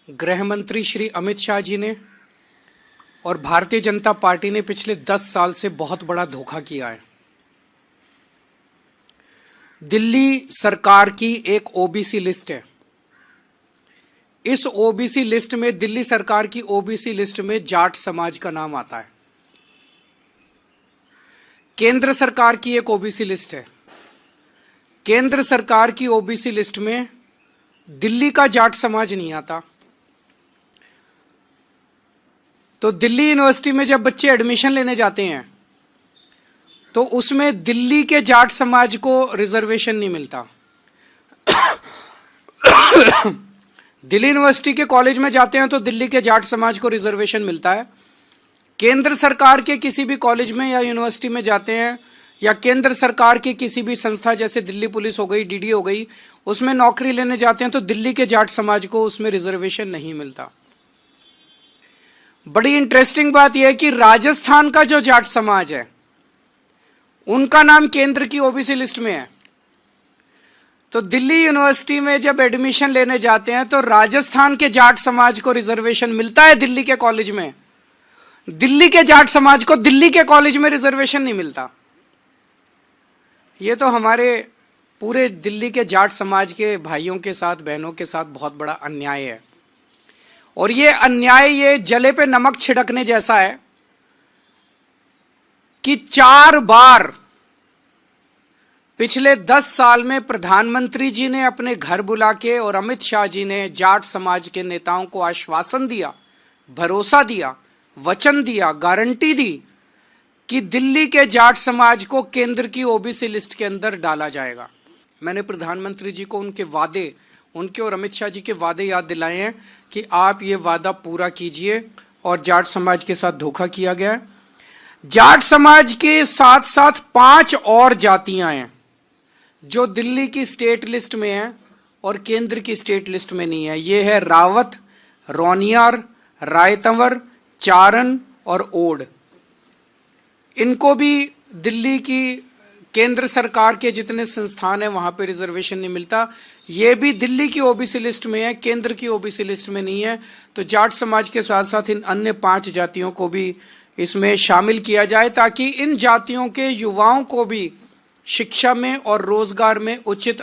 गृह मंत्री श्री अमित शाह जी ने और भारतीय जनता पार्टी ने पिछले 10 साल से बहुत बड़ा धोखा किया है। दिल्ली सरकार की एक ओबीसी लिस्ट है। इस ओबीसी लिस्ट में, दिल्ली सरकार की ओबीसी लिस्ट में जाट समाज का नाम आता है। केंद्र सरकार की एक ओबीसी लिस्ट है। केंद्र सरकार की ओबीसी लिस्ट में दिल्ली का जाट समाज नहीं आता। तो दिल्ली यूनिवर्सिटी में जब बच्चे एडमिशन लेने जाते हैं तो उसमें दिल्ली के जाट समाज को रिजर्वेशन नहीं मिलता। दिल्ली यूनिवर्सिटी के कॉलेज में जाते हैं तो दिल्ली के जाट समाज को रिजर्वेशन मिलता है। केंद्र सरकार के किसी भी कॉलेज में या यूनिवर्सिटी में जाते हैं या केंद्र सरकार की किसी भी संस्था जैसे दिल्ली पुलिस हो गई, डीडी हो गई, उसमें नौकरी लेने जाते हैं तो दिल्ली के जाट समाज को उसमें रिजर्वेशन नहीं मिलता। बड़ी इंटरेस्टिंग बात यह है कि राजस्थान का जो जाट समाज है उनका नाम केंद्र की ओबीसी लिस्ट में है। तो दिल्ली यूनिवर्सिटी में जब एडमिशन लेने जाते हैं तो राजस्थान के जाट समाज को रिजर्वेशन मिलता है दिल्ली के कॉलेज में। दिल्ली के जाट समाज को दिल्ली के कॉलेज में रिजर्वेशन नहीं मिलता। यह तो हमारे पूरे दिल्ली के जाट समाज के भाइयों के साथ, बहनों के साथ बहुत बड़ा अन्याय है। और ये अन्याय ये जले पे नमक छिड़कने जैसा है कि 4 बार पिछले 10 साल में प्रधानमंत्री जी ने अपने घर बुला के और अमित शाह जी ने जाट समाज के नेताओं को आश्वासन दिया, भरोसा दिया, वचन दिया, गारंटी दी कि दिल्ली के जाट समाज को केंद्र की ओबीसी लिस्ट के अंदर डाला जाएगा। मैंने प्रधानमंत्री जी को उनके वादे, उनके और अमित शाह जी के वादे याद दिलाए हैं कि आप ये वादा पूरा कीजिए। और जाट समाज के साथ धोखा किया गया है। जाट समाज के साथ साथ 5 और जातियां हैं जो दिल्ली की स्टेट लिस्ट में हैं और केंद्र की स्टेट लिस्ट में नहीं है। ये है रावत, रोनियार, रायतंवर, चारण और ओड। इनको भी दिल्ली की केंद्र सरकार के जितने संस्थान हैं वहां पे रिजर्वेशन नहीं मिलता। ये भी दिल्ली की ओबीसी लिस्ट में है, केंद्र की ओबीसी लिस्ट में नहीं है। तो जाट समाज के साथ साथ इन अन्य 5 जातियों को भी इसमें शामिल किया जाए ताकि इन जातियों के युवाओं को भी शिक्षा में और रोजगार में उचित